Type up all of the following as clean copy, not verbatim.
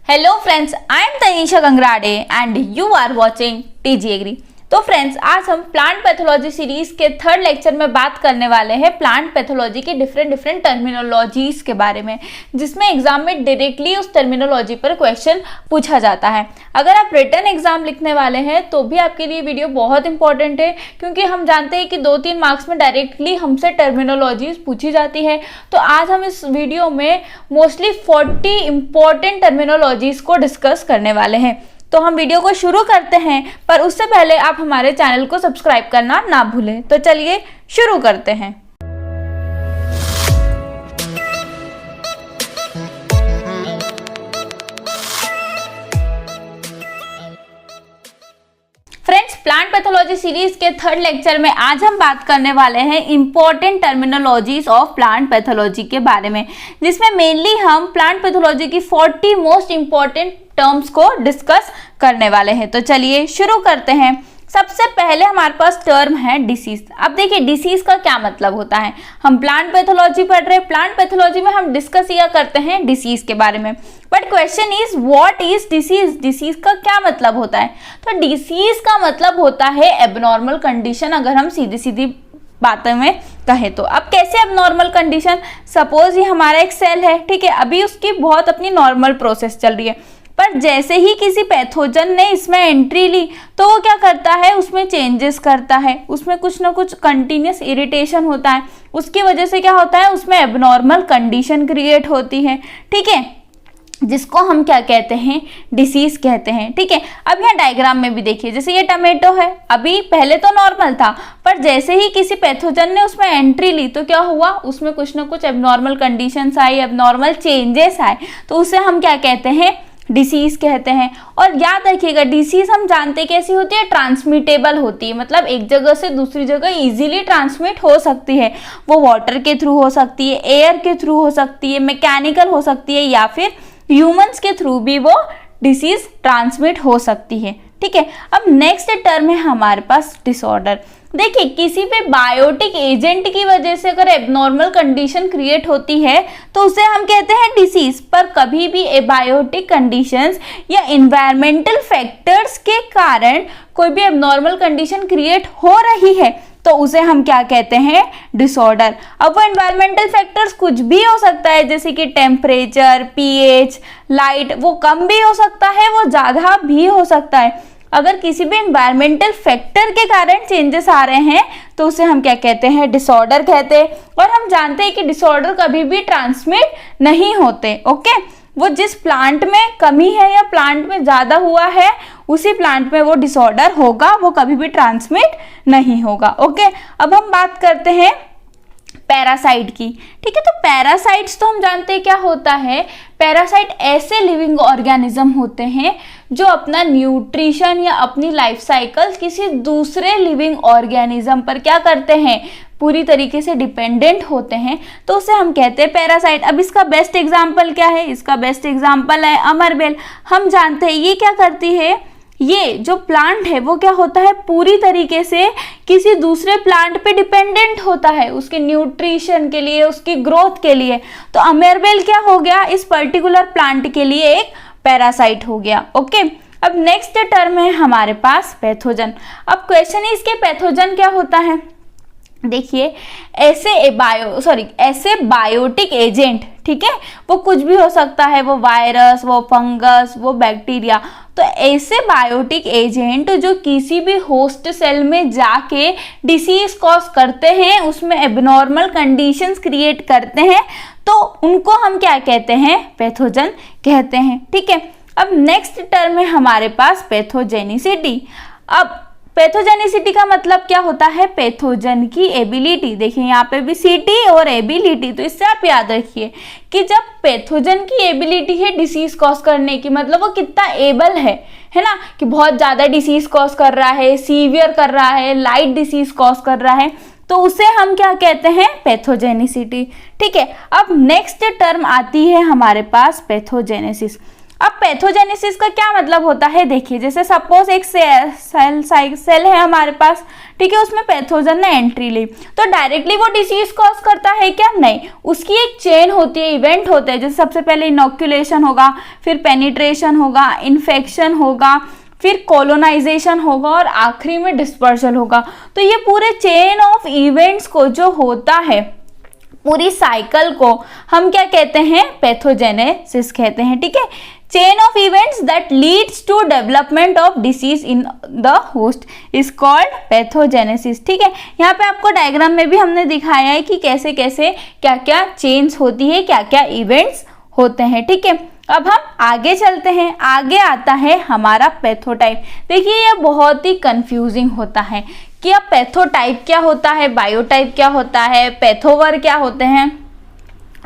Hello friends, I am Tanisha Gangrade and you are watching TG Agri। तो friends, आज हम plant pathology series के third lecture में बात करने वाले हैं प्लांट पैथोलॉजी के डिफरेंट टर्मिनोलॉजीज के बारे में, जिसमें एग्जाम में डायरेक्टली उस टर्मिनोलॉजी पर क्वेश्चन पूछा जाता है। अगर आप रिटन एग्जाम लिखने वाले हैं तो भी आपके लिए वीडियो बहुत इंपॉर्टेंट है, क्योंकि हम जानते हैं कि 2-3 मार्क्स में डायरेक्टली हमसे टर्मिनोलॉजीज पूछी जाती है। तो आज हम इस वीडियो में मोस्टली 40 इंपॉर्टेंट टर्मिनोलॉजीज को डिस्कस करने वाले हैं। तो हम वीडियो को शुरू करते हैं, पर उससे पहले आप हमारे चैनल को सब्सक्राइब करना ना भूलें। तो चलिए शुरू करते हैं। फ्रेंड्स, प्लांट पैथोलॉजी सीरीज के थर्ड लेक्चर में आज हम बात करने वाले हैं important terminologies of plant pathology के बारे में, जिसमें मेनली हम प्लांट पैथोलॉजी की 40 मोस्ट इंपॉर्टेंट टर्म्स को डिस्कस करने वाले हैं। तो चलिए शुरू करते हैं। सबसे पहले हमारे पास टर्म है डिसीज। अब देखिए, डिसीज का क्या मतलब होता है। हम प्लांट पैथोलॉजी पढ़ रहे हैं, प्लांट पैथोलॉजी में हम डिस्कस या करते हैं डिसीज के बारे में। But question is what is disease. Disease का क्या मतलब होता है? तो डिसीज का मतलब होता है एबनॉर्मल कंडीशन, अगर हम सीधी सीधी बातों में कहे तो। अब कैसे एबनॉर्मल कंडीशन? सपोज ये हमारा एक सेल है, ठीक है, अभी उसकी बहुत अपनी नॉर्मल प्रोसेस चल रही है, पर जैसे ही किसी पैथोजन ने इसमें एंट्री ली तो वो क्या करता है, उसमें चेंजेस करता है, उसमें कुछ ना कुछ कंटिन्यूस इरिटेशन होता है। उसकी वजह से क्या होता है, उसमें एबनॉर्मल कंडीशन क्रिएट होती है, ठीक है, जिसको हम क्या कहते हैं, डिसीज कहते हैं। ठीक है, अब यहाँ डायग्राम में भी देखिए, जैसे ये टमाटो है, अभी पहले तो नॉर्मल था, पर जैसे ही किसी पैथोजन ने उसमें एंट्री ली तो क्या हुआ, उसमें कुछ ना कुछ एबनॉर्मल कंडीशंस आई, एबनॉर्मल चेंजेस आए, तो उसे हम क्या कहते हैं, डिसीज कहते हैं। और याद रखिएगा, डिसीज हम जानते कैसी होती है, ट्रांसमिटेबल होती है, मतलब एक जगह से दूसरी जगह इजीली ट्रांसमिट हो सकती है। वो वाटर के थ्रू हो सकती है, एयर के थ्रू हो सकती है, मैकेनिकल हो सकती है, या फिर ह्यूमंस के थ्रू भी वो डिसीज ट्रांसमिट हो सकती है। ठीक है, अब नेक्स्ट टर्म है हमारे पास डिसऑर्डर। देखिए, किसी पे बायोटिक एजेंट की वजह से अगर एबनॉर्मल कंडीशन क्रिएट होती है तो उसे हम कहते हैं डिसीज। पर कभी भी एबायोटिक कंडीशंस या इन्वायरमेंटल फैक्टर्स के कारण कोई भी एबनॉर्मल कंडीशन क्रिएट हो रही है तो उसे हम क्या कहते हैं, डिसऑर्डर। अब वो एनवायरमेंटल फैक्टर्स कुछ भी हो सकता है, जैसे कि टेम्परेचर, पीएच, लाइट, वो कम भी हो सकता है, वो ज़्यादा भी हो सकता है। अगर किसी भी एनवायरमेंटल फैक्टर के कारण चेंजेस आ रहे हैं तो उसे हम क्या कहते हैं, डिसऑर्डर कहते हैं। और हम जानते हैं कि डिसऑर्डर कभी भी ट्रांसमिट नहीं होते। ओके, वो जिस प्लांट में कमी है या प्लांट में ज़्यादा हुआ है उसी प्लांट में वो डिसऑर्डर होगा, वो कभी भी ट्रांसमिट नहीं होगा। ओके, अब हम बात करते हैं पैरासाइट की। ठीक है, तो पैरासाइट्स तो हम जानते हैं क्या होता है। पैरासाइट ऐसे लिविंग ऑर्गेनिज्म होते हैं जो अपना न्यूट्रिशन या अपनी लाइफ साइकिल किसी दूसरे लिविंग ऑर्गेनिज्म पर क्या करते हैं, पूरी तरीके से डिपेंडेंट होते हैं, तो उसे हम कहते हैं पैरासाइट। अब इसका बेस्ट एग्जाम्पल क्या है? इसका बेस्ट एग्जाम्पल है अमरबेल। हम जानते हैं ये क्या करती है, ये जो प्लांट है वो क्या होता है, पूरी तरीके से किसी दूसरे प्लांट पे डिपेंडेंट होता है उसके न्यूट्रिशन के लिए, उसकी ग्रोथ के लिए। तो अमरबेल क्या हो गया, इस पर्टिकुलर प्लांट के लिए एक पैरासाइट हो गया। ओके, अब नेक्स्ट टर्म है हमारे पास पैथोजन। अब क्वेश्चन है, इसके पैथोजन क्या होता है। देखिए, ऐसे बायोटिक एजेंट, ठीक है, वो कुछ भी हो सकता है, वो वायरस, वो फंगस, वो बैक्टीरिया। तो ऐसे बायोटिक एजेंट जो किसी भी होस्ट सेल में जाके डिसीज कॉज करते हैं, उसमें एबनॉर्मल कंडीशंस क्रिएट करते हैं, तो उनको हम क्या कहते हैं, पैथोजन कहते हैं। ठीक है, अब नेक्स्ट टर्म है हमारे पास पैथोजेनिसिटी। अब पैथोजेनिसिटी का मतलब क्या होता है, पैथोजन की एबिलिटी। देखिए यहाँ पे भी सिटी और एबिलिटी, तो इससे आप याद रखिए कि जब पैथोजन की एबिलिटी है डिसीज कॉज करने की, मतलब वो कितना एबल है ना, कि बहुत ज़्यादा डिसीज कॉज कर रहा है, सीवियर कर रहा है, लाइट डिसीज कॉज कर रहा है, तो उसे हम क्या कहते हैं, पैथोजेनिसिटी। ठीक है, अब नेक्स्ट टर्म आती है हमारे पास पैथोजेनेसिस। अब पैथोजेनेसिस का क्या मतलब होता है, देखिए जैसे सपोज एक सेल है हमारे पास, ठीक है, उसमें पैथोजन ने एंट्री ली, तो डायरेक्टली वो डिसीज कॉज करता है क्या, नहीं, उसकी एक चेन होती है, इवेंट होते हैं, जैसे सबसे पहले इनोक्यूलेशन होगा, फिर पेनिट्रेशन होगा, इन्फेक्शन होगा, फिर कॉलोनाइजेशन होगा और आखिरी में डिस्पर्सल होगा। तो ये पूरे चेन ऑफ इवेंट्स को जो होता है, पूरी साइकिल को हम क्या कहते हैं, पैथोजेनेसिस कहते हैं, ठीक है। Chain of events that leads to development of disease in the host is called pathogenesis, ठीक है। यहाँ पे आपको डायग्राम में भी हमने दिखाया है कि कैसे कैसे क्या क्या चेन्स होती है, क्या क्या इवेंट्स होते हैं, ठीक है। अब हम आगे चलते हैं, आगे आता है हमारा पैथोटाइप। देखिए ये बहुत ही कंफ्यूजिंग होता है कि अब पैथोटाइप क्या होता है, बायोटाइप क्या होता है, पैथोवर क्या होते हैं।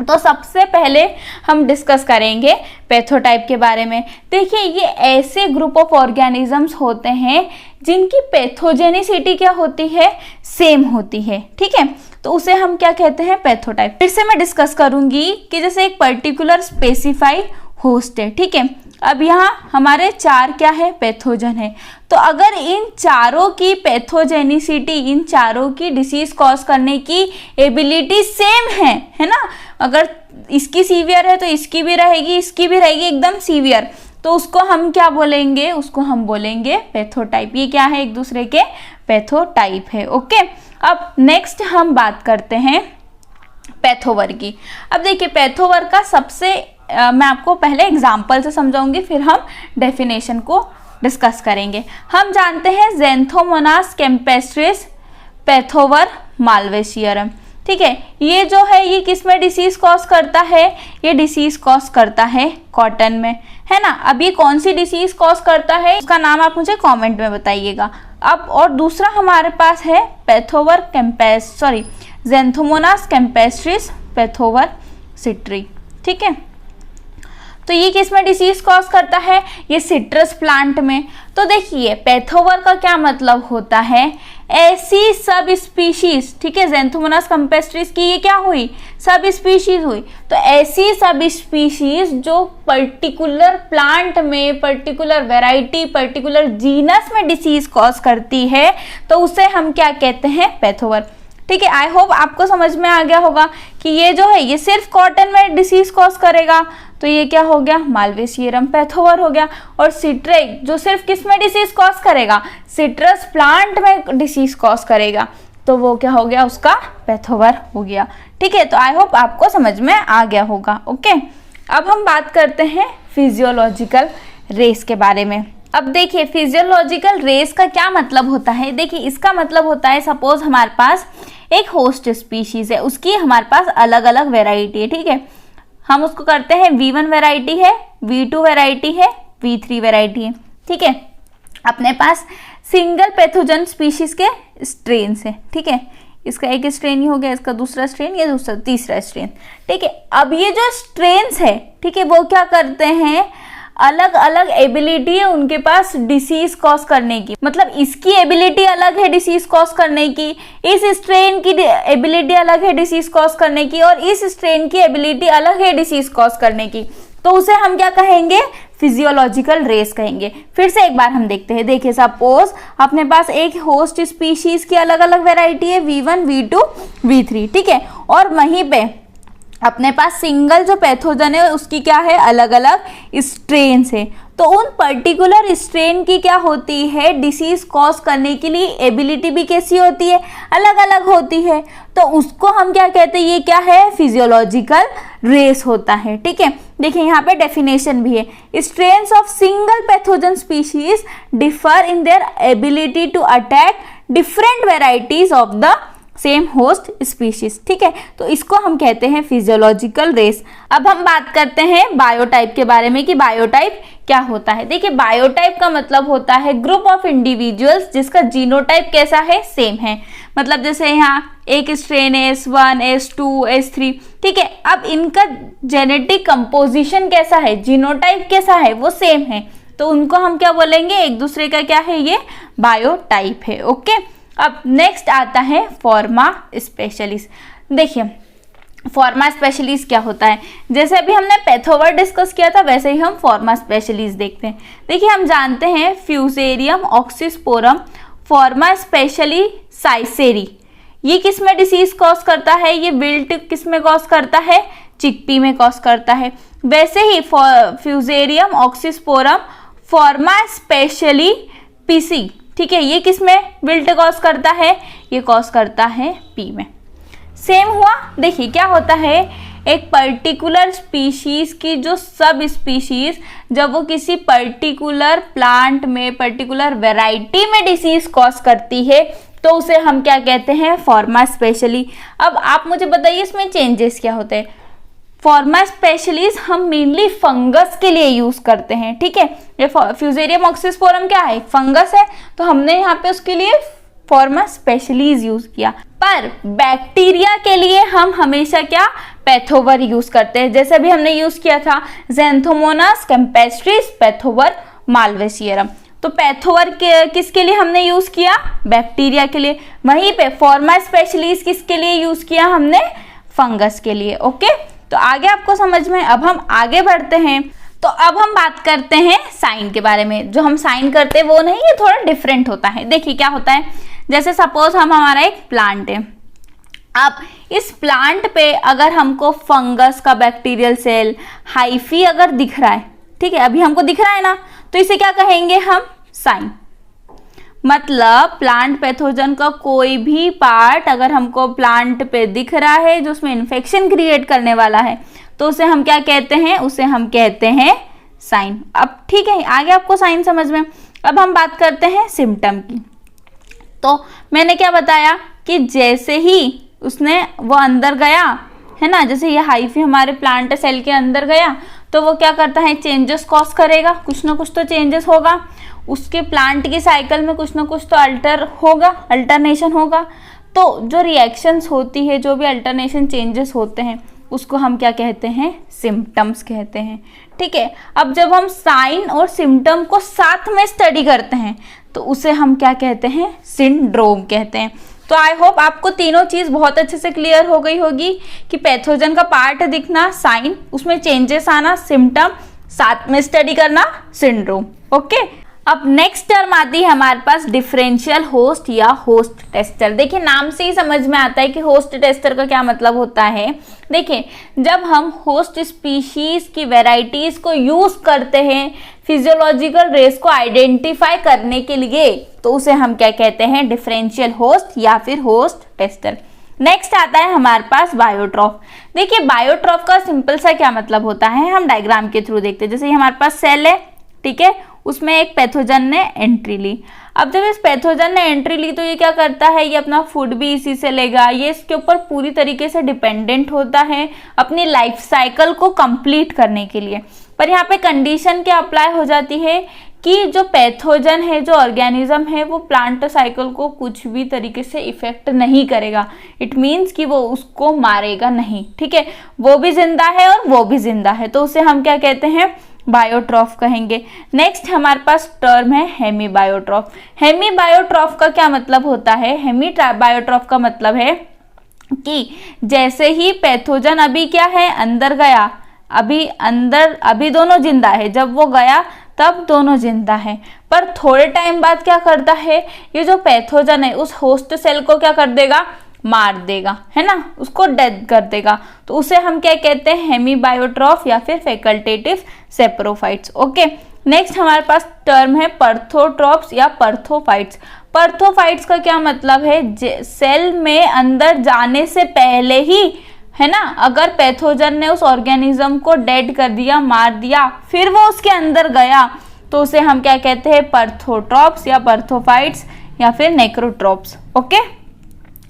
तो सबसे पहले हम डिस्कस करेंगे पैथोटाइप के बारे में। देखिए ये ऐसे ग्रुप ऑफ ऑर्गेनिजम्स होते हैं जिनकी पैथोजेनिसिटी क्या होती है, सेम होती है, ठीक है। तो उसे हम क्या कहते हैं, पैथोटाइप। फिर से मैं डिस्कस करूंगी कि जैसे एक पर्टिकुलर स्पेसिफाइड होस्ट है, ठीक है। अब यहाँ हमारे 4 क्या है, पैथोजन है। तो अगर इन चारों की पैथोजेनिसिटी, इन चारों की डिसीज कॉज करने की एबिलिटी सेम है ना, अगर इसकी सीवियर है तो इसकी भी रहेगी, इसकी भी रहेगी एकदम सीवियर, तो उसको हम क्या बोलेंगे, उसको हम बोलेंगे पैथोटाइप। ये क्या है, एक दूसरे के पैथोटाइप है, ओके। अब नेक्स्ट हम बात करते हैं पैथोवर की। अब देखिए पैथोवर का सबसे मैं आपको पहले एग्जाम्पल से समझाऊंगी, फिर हम डेफिनेशन को डिस्कस करेंगे। हम जानते हैं ज़ैंथोमोनास कैम्पेस्ट्रिस पैथोवर माल्वेशियरम, ठीक है। ये जो है ये किस में डिसीज कॉज करता है, ये डिसीज कॉज करता है कॉटन में, है ना। अब ये कौन सी डिसीज कॉज करता है, उसका नाम आप मुझे कमेंट में बताइएगा। अब और दूसरा हमारे पास है पैथोवर ज़ैंथोमोनास कैम्पेस्ट्रिस पैथोवर सिट्री, ठीक है। तो ये किस में डिसीज कॉज करता है, ये सिट्रस प्लांट में। तो देखिए पैथोवर का क्या मतलब होता है, ऐसी सब स्पीशीज, ठीक है, ज़ैंथोमोनास कैम्पेस्ट्रिस की ये क्या हुई, सब स्पीशीज हुई। तो ऐसी सब स्पीशीज जो पर्टिकुलर प्लांट में, पर्टिकुलर वैरायटी, पर्टिकुलर जीनस में डिसीज कॉज करती है, तो उसे हम क्या कहते हैं, पैथोवर, ठीक है। आई होप आपको समझ में आ गया होगा कि ये जो है ये सिर्फ कॉटन में डिसीज कॉज करेगा, तो ये क्या हो गया, माल्वेशियरम पैथोवर हो गया। और सिट्रेक जो सिर्फ किस में डिसीज कॉज करेगा, सिट्रस प्लांट में डिसीज कॉज करेगा, तो वो क्या हो गया, उसका पैथोवर हो गया, ठीक है। तो आई होप आपको समझ में आ गया होगा, ओके। अब हम बात करते हैं फिजियोलॉजिकल रेस के बारे में। अब देखिए फिजियोलॉजिकल रेस का क्या मतलब होता है, देखिए इसका मतलब होता है सपोज हमारे पास एक होस्ट स्पीशीज है, उसकी हमारे पास अलग अलग वेराइटी है, ठीक है। हम उसको करते हैं V1 वेराइटी है, V2 वेराइटी है, V3 वेराइटी है, ठीक है। अपने पास सिंगल पैथोजन स्पीशीज के स्ट्रेन है, ठीक है। इसका एक स्ट्रेन ही हो गया, इसका दूसरा स्ट्रेन, ये दूसरा तीसरा स्ट्रेन, ठीक है। अब ये जो स्ट्रेन्स है, ठीक है, वो क्या करते हैं, अलग अलग एबिलिटी है उनके पास डिसीज कॉज करने की, मतलब इसकी एबिलिटी अलग है डिसीज कॉज करने की, इस स्ट्रेन की एबिलिटी अलग है डिसीज कॉज करने की, और इस स्ट्रेन की एबिलिटी अलग है डिसीज कॉज करने की। तो उसे हम क्या कहेंगे, फिजियोलॉजिकल रेस कहेंगे। फिर से एक बार हम देखते हैं, देखिए सपोज अपने पास एक होस्ट स्पीशीज की अलग अलग वेराइटी है, V1, V2, V3, ठीक है। और वहीं पे अपने पास सिंगल जो पैथोजन है उसकी क्या है, अलग अलग स्ट्रेन है। तो उन पर्टिकुलर स्ट्रेन की क्या होती है, डिसीज कॉज करने के लिए एबिलिटी भी कैसी होती है, अलग अलग होती है। तो उसको हम क्या कहते हैं, ये क्या है, फिजियोलॉजिकल रेस होता है, ठीक है। देखिए यहाँ पे डेफिनेशन भी है, strains of single pathogen species differ in their ability to attack different varieties of the same host species, ठीक है। तो इसको हम कहते हैं फिजियोलॉजिकल रेस। अब हम बात करते हैं बायोटाइप के बारे में कि बायोटाइप क्या होता है। देखिए बायोटाइप का मतलब होता है ग्रुप ऑफ इंडिविजुअल्स जिसका जीनोटाइप कैसा है, सेम है। मतलब जैसे यहाँ एक स्ट्रेन S1, S2, S3, ठीक है। अब इनका जेनेटिक कंपोजिशन कैसा है, जीनोटाइप कैसा है, वो सेम है, तो उनको हम क्या बोलेंगे, एक दूसरे का क्या है, ये बायोटाइप है, ओके। अब नेक्स्ट आता है फॉर्मा स्पेशलिस। देखिए फॉर्मा स्पेशलिस क्या होता है। जैसे अभी हमने पैथोवर डिस्कस किया था वैसे ही हम फॉर्मा स्पेशलिस देखते हैं। देखिए हम जानते हैं फ्यूजेरियम ऑक्सीस्पोरम फॉर्मा स्पेशली साइसेरी, ये किस में डिसीज कॉज करता है, ये विल्ट किस में कॉज करता है, चिकपी में कॉज करता है। वैसे ही फ्यूजेरियम ऑक्सीस्पोरम फॉर्मा स्पेशली पीसी, ठीक है, ये किस में विल्ट कॉज करता है, ये कॉज करता है पी में। सेम हुआ। देखिए क्या होता है, एक पर्टिकुलर स्पीशीज की जो सब स्पीशीज जब वो किसी पर्टिकुलर प्लांट में पर्टिकुलर वैरायटी में डिसीज कॉज करती है तो उसे हम क्या कहते हैं, फॉर्मा स्पेशली। अब आप मुझे बताइए इसमें चेंजेस क्या होते हैं। फॉर्मा स्पेशलिस हम मेनली फंगस के लिए यूज करते हैं, ठीक है। ये फ्यूजेरियम ऑक्सीस्पोरम क्या है, फंगस है, तो हमने यहाँ पे उसके लिए फॉर्मा स्पेशलिस यूज किया। पर बैक्टीरिया के लिए हम हमेशा क्या, पैथोवर यूज करते हैं। जैसे भी हमने यूज किया था ज़ैंथोमोनास कैम्पेस्ट्रिस पैथोवर मालवेसियरम, तो पैथोवर के किसके लिए हमने यूज किया, बैक्टीरिया के लिए। वहीं पे फॉर्मा स्पेशलिस किसके लिए यूज किया हमने, फंगस के लिए। ओके, तो आगे आपको समझ में। अब हम आगे बढ़ते हैं, तो अब हम बात करते हैं साइन के बारे में। जो हम साइन करते हैं वो नहीं, ये थोड़ा डिफरेंट होता है। देखिए क्या होता है, जैसे सपोज हमारा एक प्लांट है, अब इस प्लांट पे अगर हमको फंगस का बैक्टीरियल सेल हाइफी अगर दिख रहा है, ठीक है, अभी हमको दिख रहा है ना, तो इसे क्या कहेंगे हम, साइन। मतलब प्लांट पैथोजन का कोई भी पार्ट अगर हमको प्लांट पे दिख रहा है जो उसमें इन्फेक्शन क्रिएट करने वाला है तो उसे हम क्या कहते हैं, उसे हम कहते हैं साइन। अब ठीक है, आगे आपको साइन समझ में। अब हम बात करते हैं सिम्टम की। तो मैंने क्या बताया कि जैसे ही उसने वो अंदर गया है ना, जैसे ये हाइफी हमारे प्लांट सेल के अंदर गया तो वो क्या करता है, चेंजेस कॉज करेगा, कुछ ना कुछ तो चेंजेस होगा उसके प्लांट की साइकिल में, कुछ ना कुछ तो अल्टरनेशन होगा। तो जो रिएक्शंस होती है, जो भी अल्टरनेशन चेंजेस होते हैं उसको हम क्या कहते हैं, सिम्टम्स कहते हैं, ठीक है। अब जब हम साइन और सिम्टम को साथ में स्टडी करते हैं तो उसे हम क्या कहते हैं, सिंड्रोम कहते हैं। तो आई होप आपको तीनों चीज बहुत अच्छे से क्लियर हो गई होगी कि पैथोजन का पार्ट दिखना साइन, उसमें चेंजेस आना सिम्टम, साथ में स्टडी करना सिंड्रोम। ओके, अब नेक्स्ट टर्म आती है हमारे पास डिफरेंशियल होस्ट या होस्ट टेस्टर। देखिए नाम से ही समझ में आता है कि होस्ट टेस्टर का क्या मतलब होता है। देखिए जब हम होस्ट स्पीशीज की वैरायटीज को यूज करते हैं फिजियोलॉजिकल रेस को आइडेंटिफाई करने के लिए तो उसे हम क्या कहते हैं, डिफरेंशियल होस्ट या फिर होस्ट टेस्टर। नेक्स्ट आता है हमारे पास बायोट्रॉफ। देखिए बायोट्रॉफ का सिंपल सा क्या मतलब होता है, हम डायग्राम के थ्रू देखते हैं। जैसे हमारे पास सेल है, ठीक है, उसमें एक पैथोजन ने एंट्री ली। अब जब इस पैथोजन ने एंट्री ली तो ये क्या करता है, ये अपना फूड भी इसी से लेगा, ये इसके ऊपर पूरी तरीके से डिपेंडेंट होता है अपनी लाइफ साइकिल को कंप्लीट करने के लिए। पर यहाँ पे कंडीशन क्या अप्लाई हो जाती है कि जो पैथोजन है, जो ऑर्गेनिज्म है, वो प्लांट साइकिल को कुछ भी तरीके से इफेक्ट नहीं करेगा। इट मीन्स कि वो उसको मारेगा नहीं, ठीक है, वो भी जिंदा है और वो भी जिंदा है, तो उसे हम क्या कहते हैं, बायोट्रॉफ कहेंगे। नेक्स्ट हमारे पास टर्म है हेमी बायोट्रॉफ। हेमी बायोट्रॉफ का क्या मतलब होता है, हेमी बायोट्रॉफ का मतलब है कि जैसे ही पैथोजन अभी क्या है, अंदर गया, अभी दोनों जिंदा है, जब वो गया तब दोनों जिंदा है, पर थोड़े टाइम बाद क्या करता है, ये जो पैथोजन है उस होस्ट सेल को क्या कर देगा, मार देगा, है ना, उसको डेथ कर देगा। तो उसे हम क्या कहते हैं, हेमी बायोट्रॉफ या फिर फैकल्टेटिव सेप्रोफाइट्स। ओके, नेक्स्ट हमारे पास टर्म है पर्थोट्रॉप्स या पर्थोफाइट्स। पर्थोफाइट्स का क्या मतलब है, सेल में अंदर जाने से पहले ही, है ना, अगर पैथोजन ने उस ऑर्गेनिज्म को डेड कर दिया, मार दिया, फिर वो उसके अंदर गया तो उसे हम क्या कहते हैं, पर्थोट्रॉप्स या पर्थोफाइट्स या फिर नेक्रोट्रॉप्स। ओके,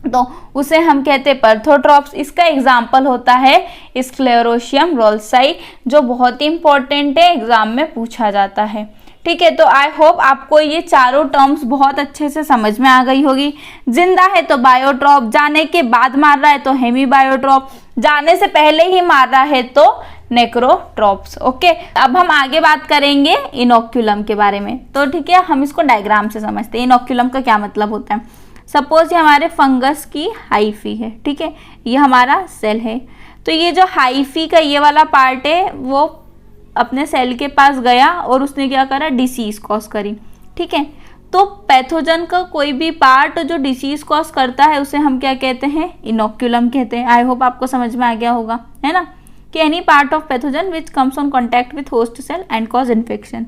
तो उसे हम कहते हैं पर्थोट्रॉप्स। इसका एग्जाम्पल होता है स्क्लेरोशियम रोल्साई, जो बहुत ही इंपॉर्टेंट है, एग्जाम में पूछा जाता है, ठीक है। तो आई होप आपको ये चारों टर्म्स बहुत अच्छे से समझ में आ गई होगी। जिंदा है तो बायोट्रॉप, जाने के बाद मार रहा है तो हेमी बायोट्रॉप, जाने से पहले ही मार रहा है तो नेक्रोट्रॉप्स। ओके, अब हम आगे बात करेंगे इनोक्यूलम के बारे में। तो ठीक है, हम इसको डायग्राम से समझते हैं। इनोक्यूलम का क्या मतलब होता है, सपोज ये हमारे फंगस की हाइफी है, ठीक है, ये हमारा सेल है। तो ये जो हाइफी का ये वाला पार्ट है वो अपने सेल के पास गया और उसने क्या करा, डिसीज कॉज करी। ठीक है, तो पैथोजन का कोई भी पार्ट जो डिसीज कॉज करता है उसे हम क्या कहते हैं, इनोक्यूलम कहते हैं। आई होप आपको समझ में आ गया होगा, है ना, कि any part of pathogen which comes on contact with host cell and cause infection.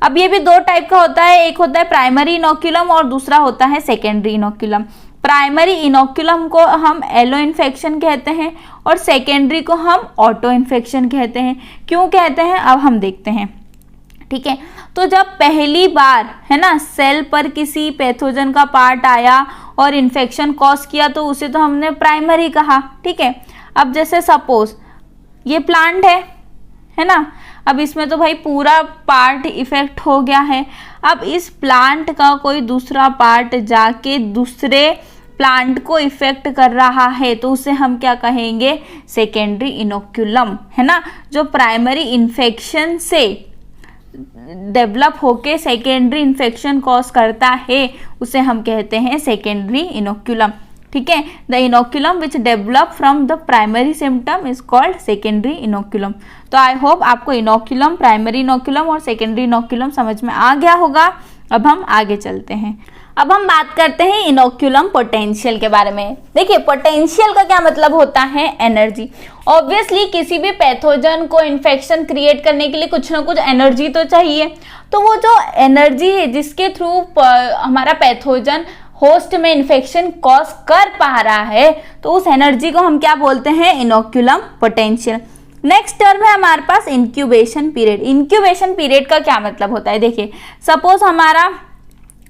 अब ये भी दो टाइप का होता है, एक होता है प्राइमरी इनोक्यूलम और दूसरा होता है सेकेंडरी इनोक्यूलम। प्राइमरी इनोक्यूलम को हम एलो इन्फेक्शन कहते हैं और सेकेंडरी को हम ऑटो इन्फेक्शन कहते हैं। क्यों कहते हैं अब हम देखते हैं। ठीक है, तो जब पहली बार, है ना, सेल पर किसी पैथोजन का पार्ट आया और इन्फेक्शन कॉज किया तो उसे तो हमने प्राइमरी कहा। ठीक है, अब जैसे सपोज ये प्लांट है ना, अब इसमें तो भाई पूरा पार्ट इफेक्ट हो गया है। अब इस प्लांट का कोई दूसरा पार्ट जाके दूसरे प्लांट को इफेक्ट कर रहा है तो उसे हम क्या कहेंगे, सेकेंडरी इनोक्यूलम, है ना। जो प्राइमरी इन्फेक्शन से डेवलप होके सेकेंडरी इन्फेक्शन कॉज करता है उसे हम कहते हैं सेकेंडरी इनोक्यूलम। ठीक है, the inoculum which develop from the primary symptom is called secondary inoculum. तो आई होप आपको इनोक्यूलम, प्राइमरी इनोक्यूलम और सेकेंडरी इनोक्यूलम समझ में आ गया होगा। अब हम आगे चलते हैं। अब हम बात करते हैं इनोक्यूलम पोटेंशियल के बारे में। देखिए, पोटेंशियल का क्या मतलब होता है, एनर्जी। ऑब्वियसली किसी भी पैथोजन को इन्फेक्शन क्रिएट करने के लिए कुछ ना कुछ एनर्जी तो चाहिए। तो वो जो एनर्जी है जिसके थ्रू हमारा पैथोजन होस्ट में इन्फेक्शन कॉज कर पा रहा है तो उस एनर्जी को हम क्या बोलते हैं, इनोक्यूलम पोटेंशियल। नेक्स्ट टर्म है हमारे पास इंक्यूबेशन पीरियड। इंक्यूबेशन पीरियड का क्या मतलब होता है, देखिए सपोज हमारा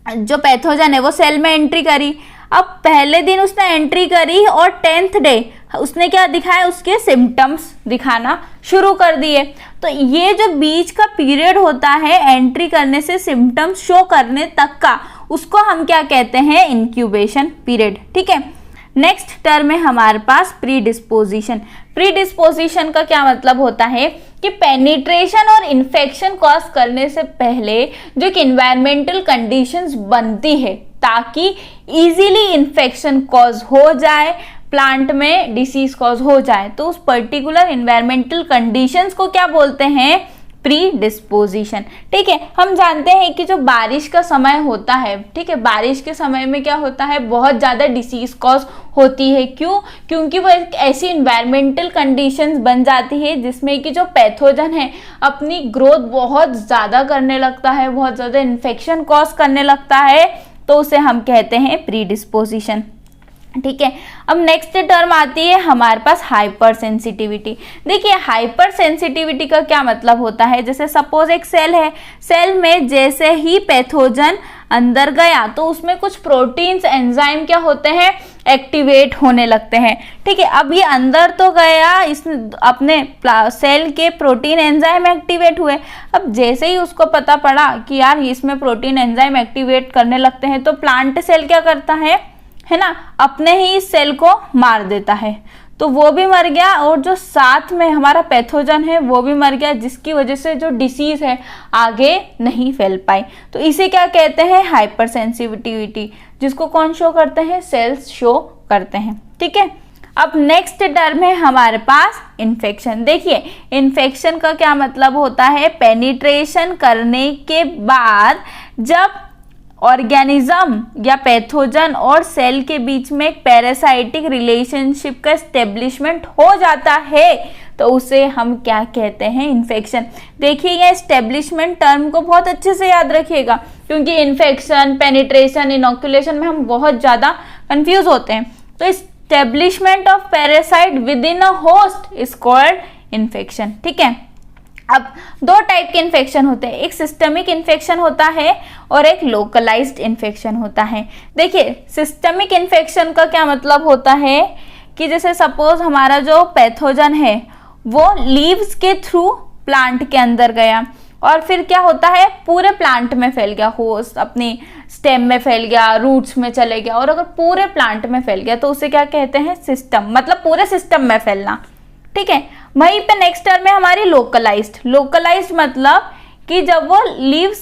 जो पैथोजन है वो सेल में एंट्री करी। अब पहले दिन उसने एंट्री करी और 10th डे उसने क्या दिखाया, उसके सिम्टम्स दिखाना शुरू कर दिए। तो ये जो बीच का पीरियड होता है एंट्री करने से सिम्टम्स शो करने तक का, उसको हम क्या कहते हैं, इंक्यूबेशन पीरियड। ठीक है, नेक्स्ट टर्म है हमारे पास प्री डिस्पोजिशन। प्री डिस्पोजिशन का क्या मतलब होता है कि पेनिट्रेशन और इन्फेक्शन कॉज करने से पहले जो एक इन्वायरमेंटल कंडीशंस बनती है ताकि इजीली इन्फेक्शन कॉज हो जाए, प्लांट में डिसीज कॉज हो जाए, तो उस पर्टिकुलर इन्वायरमेंटल कंडीशंस को क्या बोलते हैं, प्री डिस्पोजिशन। ठीक है, हम जानते हैं कि जो बारिश का समय होता है, ठीक है, बारिश के समय में क्या होता है, बहुत ज़्यादा डिसीज कॉज होती है। क्यों? क्योंकि वो एक ऐसी इन्वायरमेंटल कंडीशंस बन जाती है जिसमें कि जो पैथोजन है अपनी ग्रोथ बहुत ज़्यादा करने लगता है, बहुत ज़्यादा इन्फेक्शन कॉज करने लगता है, तो उसे हम कहते हैं प्री डिस्पोजिशन। ठीक है, अब नेक्स्ट टर्म आती है हमारे पास हाइपर सेंसिटिविटी। देखिए, हाइपर सेंसिटिविटी का क्या मतलब होता है, जैसे सपोज एक सेल है, सेल में जैसे ही पैथोजन अंदर गया तो उसमें कुछ प्रोटीन्स, एंजाइम क्या होते हैं, एक्टिवेट होने लगते हैं। ठीक है, अब ये अंदर तो गया, इस अपने सेल के प्रोटीन एंजाइम एक्टिवेट हुए। अब जैसे ही उसको पता पड़ा कि यार इसमें प्रोटीन एंजाइम एक्टिवेट करने लगते हैं तो प्लांट सेल क्या करता है ना, अपने ही सेल को मार देता है, तो वो भी मर गया और जो साथ में हमारा पैथोजन है वो भी मर गया, जिसकी वजह से जो डिसीज है आगे नहीं फैल पाई। तो इसे क्या कहते हैं, हाइपर सेंसिटिविटी, जिसको कौन शो करते हैं, सेल्स शो करते हैं। ठीक है, अब नेक्स्ट टर्म है हमारे पास इन्फेक्शन। देखिए, इन्फेक्शन का क्या मतलब होता है, पेनिट्रेशन करने के बाद जब ऑर्गेनिज्म या पैथोजन और सेल के बीच में एक पैरासाइटिक रिलेशनशिप का एस्टेब्लिशमेंट हो जाता है तो उसे हम क्या कहते हैं, इन्फेक्शन। देखिए, ये एस्टेब्लिशमेंट टर्म को बहुत अच्छे से याद रखिएगा क्योंकि इन्फेक्शन, पेनिट्रेशन, इनोकुलेशन में हम बहुत ज़्यादा कंफ्यूज होते हैं। तो establishment of parasite with in a host is called infection. ठीक है, अब दो टाइप के इन्फेक्शन होते हैं, एक सिस्टमिक इन्फेक्शन होता है और एक लोकलाइज्ड इन्फेक्शन होता है। देखिए, सिस्टमिक इन्फेक्शन का क्या मतलब होता है कि जैसे सपोज हमारा जो पैथोजन है वो लीव्स के थ्रू प्लांट के अंदर गया और फिर क्या होता है, पूरे प्लांट में फैल गया, होस्ट अपनी स्टेम में फैल गया, रूट्स में चले गया, और अगर पूरे प्लांट में फैल गया तो उसे क्या कहते हैं, सिस्टम, मतलब पूरे सिस्टम में फैलना। ठीक है, वहीं पे नेक्स्ट टर्म में हमारी लोकलाइज्ड। लोकलाइज्ड मतलब कि जब वो लीव्स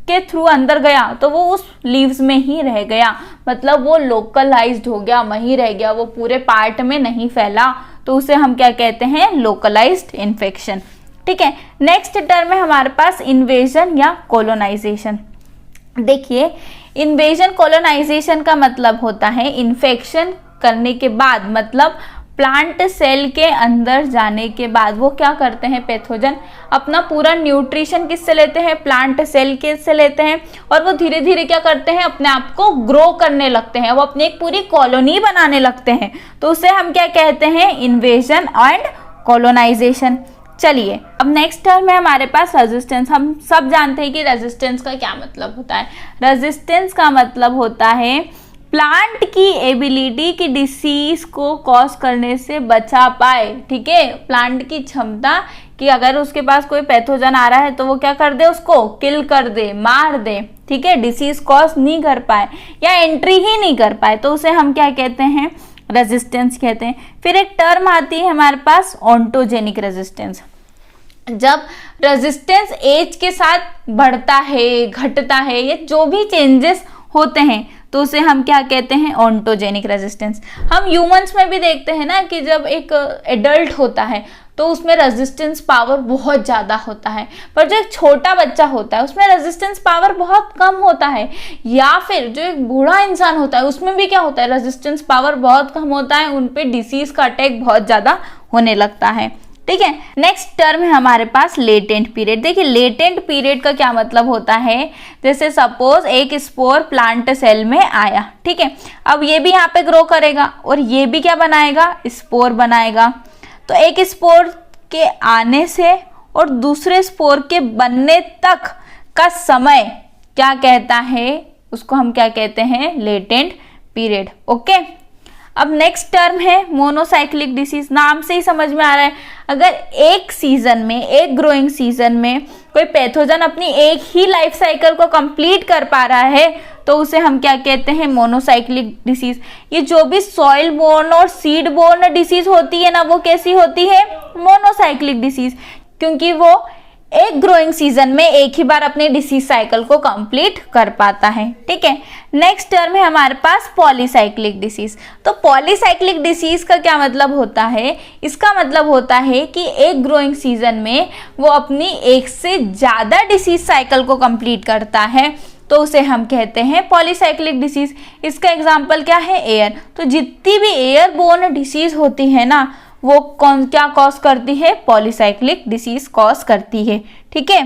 के थ्रू अंदर गया तो वो उस लीव्स में ही रह गया, मतलब वो लोकलाइज्ड हो गया, वहीं रह गया, वो पूरे पार्ट में नहीं फैला, तो उसे हम क्या कहते हैं, लोकलाइज्ड इन्फेक्शन। ठीक है, नेक्स्ट टर्म है हमारे पास इन्वेजन या कोलोनाइजेशन। देखिए, इन्वेजन कोलोनाइजेशन का मतलब होता है इन्फेक्शन करने के बाद, मतलब प्लांट सेल के अंदर जाने के बाद वो क्या करते हैं, पैथोजन अपना पूरा न्यूट्रिशन किससे लेते हैं, प्लांट सेल के से लेते हैं, और वो धीरे धीरे क्या करते हैं, अपने आप को ग्रो करने लगते हैं, वो अपनी एक पूरी कॉलोनी बनाने लगते हैं। तो उसे हम क्या कहते हैं, इन्वेजन एंड कॉलोनाइजेशन। चलिए, अब नेक्स्ट टर्म है हमारे पास रेजिस्टेंस। हम सब जानते हैं कि रेजिस्टेंस का क्या मतलब होता है। रेजिस्टेंस का मतलब होता है प्लांट की एबिलिटी की डिसीज को कॉज करने से बचा पाए। ठीक है, प्लांट की क्षमता कि अगर उसके पास कोई पैथोजन आ रहा है तो वो क्या कर दे, उसको किल कर दे, मार दे। ठीक है, डिसीज कॉज नहीं कर पाए या एंट्री ही नहीं कर पाए, तो उसे हम क्या कहते हैं, रेजिस्टेंस कहते हैं। फिर एक टर्म आती है हमारे पास ऑन्टोजेनिक रेजिस्टेंस। जब रेजिस्टेंस एज के साथ बढ़ता है, घटता है, या जो भी चेंजेस होते हैं तो उसे हम क्या कहते हैं, ऑन्टोजेनिक रेजिस्टेंस। हम ह्यूमंस में भी देखते हैं ना कि जब एक एडल्ट होता है तो उसमें रेजिस्टेंस पावर बहुत ज़्यादा होता है, पर जो एक छोटा बच्चा होता है उसमें रेजिस्टेंस पावर बहुत कम होता है, या फिर जो एक बूढ़ा इंसान होता है उसमें भी क्या होता है, रेजिस्टेंस पावर बहुत कम होता है, उन पे डिसीज का अटैक बहुत ज़्यादा होने लगता है। ठीक है, नेक्स्ट टर्म है हमारे पास लेटेंट पीरियड। देखिए, लेटेंट पीरियड का क्या मतलब होता है, जैसे सपोज एक स्पोर प्लांट सेल में आया। ठीक है, अब ये भी यहाँ पे ग्रो करेगा और ये भी क्या बनाएगा, स्पोर बनाएगा। तो एक स्पोर के आने से और दूसरे स्पोर के बनने तक का समय क्या कहता है, उसको हम क्या कहते हैं, लेटेंट पीरियड। ओके, अब नेक्स्ट टर्म है मोनोसाइक्लिक डिसीज। नाम से ही समझ में आ रहा है, अगर एक सीजन में, एक ग्रोइंग सीजन में कोई पैथोजन अपनी एक ही लाइफ साइकिल को कंप्लीट कर पा रहा है तो उसे हम क्या कहते हैं, मोनोसाइक्लिक डिसीज। ये जो भी सॉइल बोर्न और सीड बोर्न डिसीज होती है ना, वो कैसी होती है, मोनोसाइक्लिक डिसीज, क्योंकि वो एक ग्रोइंग सीजन में एक ही बार अपने डिसीज साइकिल को कंप्लीट कर पाता है। ठीक है, नेक्स्ट टर्म है हमारे पास पॉलीसाइक्लिक डिसीज। तो पॉलीसाइक्लिक डिसीज का क्या मतलब होता है, इसका मतलब होता है कि एक ग्रोइंग सीजन में वो अपनी एक से ज्यादा डिसीज साइकिल को कंप्लीट करता है, तो उसे हम कहते हैं पॉलीसाइक्लिक डिसीज। इसका एग्जाम्पल क्या है, एयर। तो जितनी भी एयरबोर्न डिसीज होती है ना, वो क्या कॉज करती है, पॉलीसाइक्लिक डिसीज कॉज करती है। ठीक है,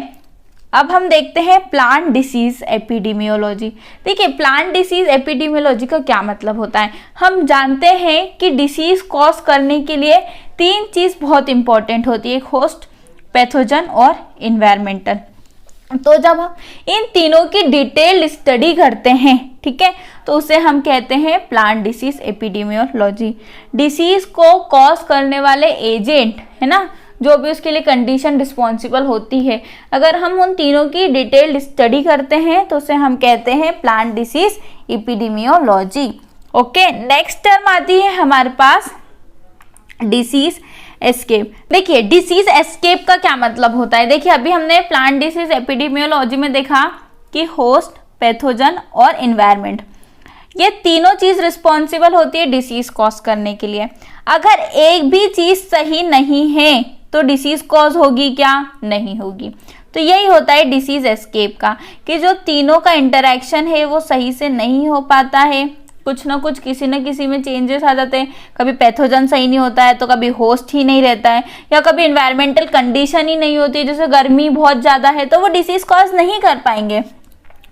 अब हम देखते हैं प्लांट डिसीज एपिडेमियोलॉजी। देखिए, प्लांट डिसीज एपिडेमियोलॉजी का क्या मतलब होता है। हम जानते हैं कि डिसीज कॉज करने के लिए 3 चीज बहुत इंपॉर्टेंट होती है, होस्ट, पैथोजन और इन्वायरमेंटल। तो जब हम इन तीनों की डिटेल स्टडी करते हैं, ठीक है, तो उसे हम कहते हैं प्लांट डिसीज एपिडेमियोलॉजी। डिसीज को कॉज करने वाले एजेंट है ना, जो भी उसके लिए कंडीशन रिस्पॉन्सिबल होती है, अगर हम उन तीनों की डिटेल स्टडी करते हैं तो उसे हम कहते हैं plant disease epidemiology. Okay, next term आती है हमारे पास डिसीज एस्केप। देखिए, डिसीज एस्केप का क्या मतलब होता है। देखिए, अभी हमने प्लांट डिसीज एपिडेमियोलॉजी में देखा कि होस्ट, पैथोजन और इन्वायरमेंट, ये तीनों चीज रिस्पॉन्सिबल होती है डिसीज कॉज करने के लिए। अगर एक भी चीज सही नहीं है तो डिसीज कॉज होगी क्या, नहीं होगी। तो यही होता है डिसीज एस्केप का, कि जो तीनों का इंटरेक्शन है वो सही से नहीं हो पाता है, कुछ ना कुछ किसी न किसी में चेंजेस आ जाते हैं। कभी पैथोजन सही नहीं होता है तो कभी होस्ट ही नहीं रहता है, या कभी इन्वायरमेंटल कंडीशन ही नहीं होती, जैसे गर्मी बहुत ज़्यादा है तो वो डिसीज कॉज नहीं कर पाएंगे,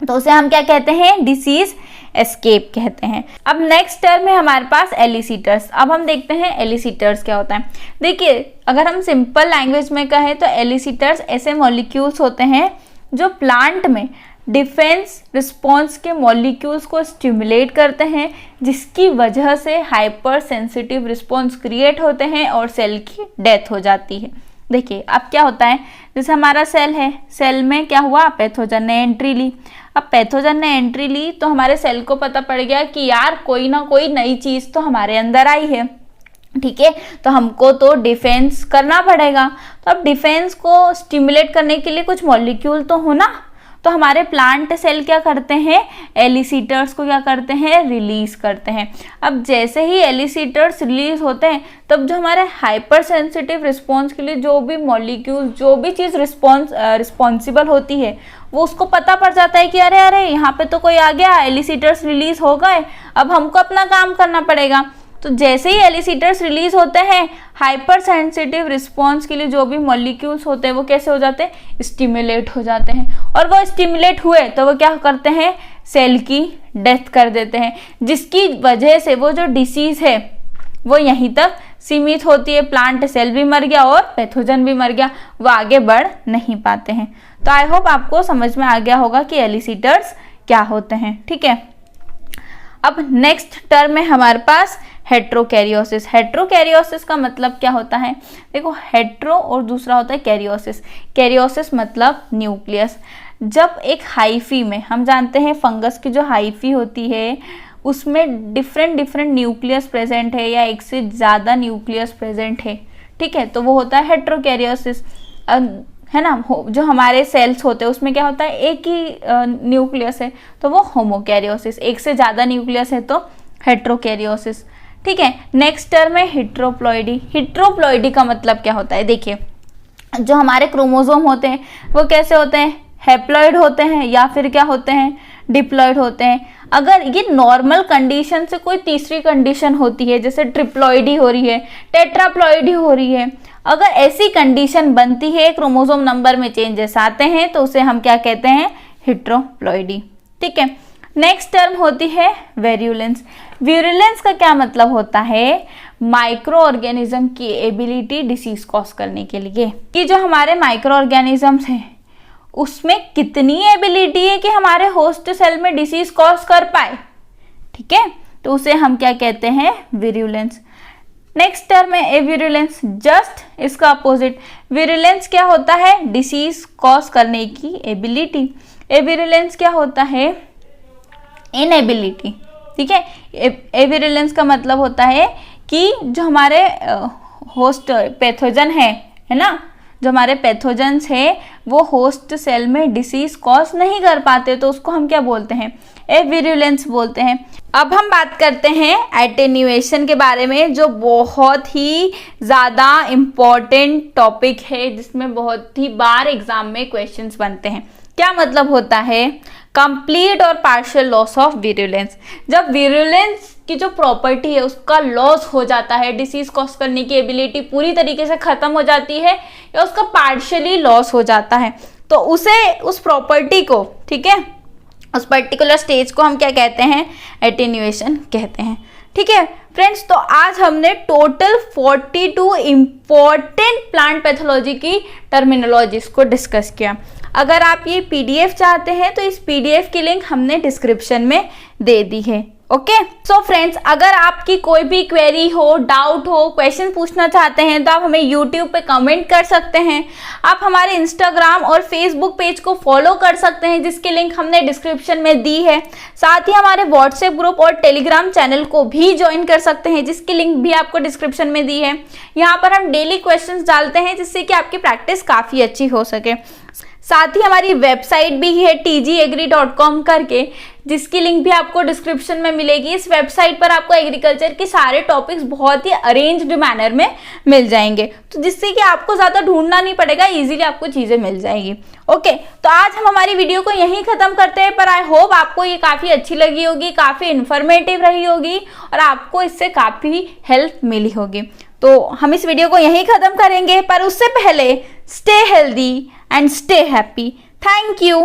तो उसे हम क्या कहते हैं, डिसीज एस्केप कहते हैं। अब नेक्स्ट टर्म है हमारे पास एलिसिटर्स। अब हम देखते हैं एलिसिटर्स क्या होता है। देखिए, अगर हम सिंपल लैंग्वेज में कहें तो एलिसिटर्स ऐसे मॉलिक्यूल्स होते हैं जो प्लांट में डिफेंस रिस्पॉन्स के मॉलिक्यूल्स को स्टिमुलेट करते हैं, जिसकी वजह से हाइपर सेंसिटिव रिस्पॉन्स क्रिएट होते हैं और सेल की डेथ हो जाती है। देखिए, अब क्या होता है, जैसे हमारा सेल है, सेल में क्या हुआ, पैथोजन ने एंट्री ली। अब पैथोजन ने एंट्री ली तो हमारे सेल को पता पड़ गया कि यार कोई ना कोई नई चीज़ तो हमारे अंदर आई है, ठीक है, तो हमको तो डिफेंस करना पड़ेगा। तो अब डिफेंस को स्टिमुलेट करने के लिए कुछ मॉलिक्यूल तो होना, तो हमारे प्लांट सेल क्या करते हैं, एलिसिटर्स को क्या करते हैं, रिलीज करते हैं। अब जैसे ही एलिसिटर्स रिलीज होते हैं तब जो हमारे हाइपर सेंसिटिव रिस्पॉन्स के लिए जो भी मॉलिक्यूल, जो भी चीज़ रिस्पॉन्सिबल होती है, वो उसको पता पड़ जाता है कि अरे अरे यहाँ पे तो कोई आ गया, एलिसिटर्स रिलीज हो गए, अब हमको अपना काम करना पड़ेगा। तो जैसे ही एलिसिटर्स रिलीज होते हैं, हाइपर सेंसिटिव रिस्पॉन्स के लिए जो भी मॉलिक्यूल्स होते हैं वो कैसे हो जाते हैं, स्टिमुलेट हो जाते हैं। और वो स्टिमुलेट हुए तो वो क्या करते हैं, सेल की डेथ कर देते हैं, जिसकी वजह से वो जो डिसीज है वो यहीं तक सीमित होती है। प्लांट सेल भी मर गया और पैथोजन भी मर गया, वो आगे बढ़ नहीं पाते हैं। तो आई होप आपको समझ में आ गया होगा कि एलिसिटर्स क्या होते हैं। ठीक है, अब नेक्स्ट टर्म है हमारे पास हेट्रोकैरियोसिस। हेट्रोकैरियोसिस का मतलब क्या होता है, देखो हेट्रो और दूसरा होता है कैरियोसिस। कैरियोसिस मतलब न्यूक्लियस। जब एक हाइफी में, हम जानते हैं फंगस की जो हाइफी होती है उसमें डिफरेंट न्यूक्लियस प्रेजेंट है या एक से ज़्यादा न्यूक्लियस प्रेजेंट है, ठीक है, तो वो होता है हेट्रोकैरियोसिस, है ना। जो हमारे सेल्स होते हैं उसमें क्या होता है, एक ही न्यूक्लियस है, तो वो होमोकैरियोसिस। एक से ज़्यादा न्यूक्लियस है तो हेट्रोकैरियोसिस। ठीक है, नेक्स्ट टर्म है हिट्रोप्लॉइडी। हिट्रोप्लॉइडी का मतलब क्या होता है, देखिए जो हमारे क्रोमोसोम होते हैं वो कैसे होते हैं, हैप्लॉइड होते हैं या फिर क्या होते हैं, डिप्लॉइड होते हैं। अगर ये नॉर्मल कंडीशन से कोई तीसरी कंडीशन होती है, जैसे ट्रिप्लॉइडी हो रही है, टेट्राप्लॉइडी हो रही है, अगर ऐसी कंडीशन बनती है, क्रोमोसोम नंबर में चेंजेस आते हैं, तो उसे हम क्या कहते हैं, हिट्रोप्लॉइडी। ठीक है, नेक्स्ट टर्म होती है वेरुलेंस। विरुलेंस का क्या मतलब होता है, माइक्रो ऑर्गेनिज्म की एबिलिटी डिसीज कॉज करने के लिए, कि जो हमारे माइक्रो ऑर्गेनिजम्स हैं उसमें कितनी एबिलिटी है कि हमारे होस्ट सेल में डिसीज कॉज कर पाए। ठीक है, तो उसे हम क्या कहते हैं, विरुलेंस। नेक्स्ट टर्म है एविरुलेंस, जस्ट इसका अपोजिट। विरुलेंस क्या होता है, डिसीज कॉज करने की एबिलिटी। एविरुलेंस क्या होता है, इनएबिलिटी। ठीक है, एविरुलेंस का मतलब होता है कि जो हमारे होस्ट पैथोजन है ना, जो हमारे पैथोजेंस है वो होस्ट सेल में डिसीज कॉज नहीं कर पाते, तो उसको हम क्या बोलते हैं, एविरुलेंस बोलते हैं। अब हम बात करते हैं एटेन्यूएशन के बारे में, जो बहुत ही ज़्यादा इम्पॉर्टेंट टॉपिक है, जिसमें बहुत ही बार एग्जाम में क्वेश्चंस बनते हैं। क्या मतलब होता है, कंप्लीट और पार्शियल लॉस ऑफ विरुलेंस। जब विरुलेंस की जो प्रॉपर्टी है उसका लॉस हो जाता है, डिसीज कॉज करने की एबिलिटी पूरी तरीके से खत्म हो जाती है या उसका पार्शियली लॉस हो जाता है, तो उसे, उस प्रॉपर्टी को, ठीक है, उस पर्टिकुलर स्टेज को हम क्या कहते हैं, एटेन्यूएशन कहते हैं। ठीक है फ्रेंड्स, तो आज हमने टोटल 42 इम्पॉर्टेंट प्लांट पैथोलॉजी की टर्मिनोलॉजीज को डिस्कस किया। अगर आप ये पीडीएफ चाहते हैं तो इस पीडीएफ की लिंक हमने डिस्क्रिप्शन में दे दी है। ओके, सो फ्रेंड्स, अगर आपकी कोई भी क्वेरी हो, डाउट हो, क्वेश्चन पूछना चाहते हैं तो आप हमें यूट्यूब पे कमेंट कर सकते हैं। आप हमारे इंस्टाग्राम और फेसबुक पेज को फॉलो कर सकते हैं, जिसकी लिंक हमने डिस्क्रिप्शन में दी है। साथ ही हमारे व्हाट्सएप ग्रुप और टेलीग्राम चैनल को भी ज्वाइन कर सकते हैं, जिसकी लिंक भी आपको डिस्क्रिप्शन में दी है। यहाँ पर हम डेली क्वेश्चंस डालते हैं, जिससे कि आपकी प्रैक्टिस काफ़ी अच्छी हो सके। साथ ही हमारी वेबसाइट भी है tgagri.com करके, जिसकी लिंक भी आपको डिस्क्रिप्शन में मिलेगी। इस वेबसाइट पर आपको एग्रीकल्चर के सारे टॉपिक्स बहुत ही अरेंज्ड मैनर में मिल जाएंगे, तो जिससे कि आपको ज़्यादा ढूंढना नहीं पड़ेगा, इजीली आपको चीज़ें मिल जाएगी। ओके, तो आज हम हमारी वीडियो को यहीं ख़त्म करते हैं, पर आई होप आपको ये काफ़ी अच्छी लगी होगी, काफ़ी इन्फॉर्मेटिव रही होगी और आपको इससे काफ़ी हेल्प मिली होगी। तो हम इस वीडियो को यहीं ख़त्म करेंगे, पर उससे पहले stay healthy and stay happy. Thank you.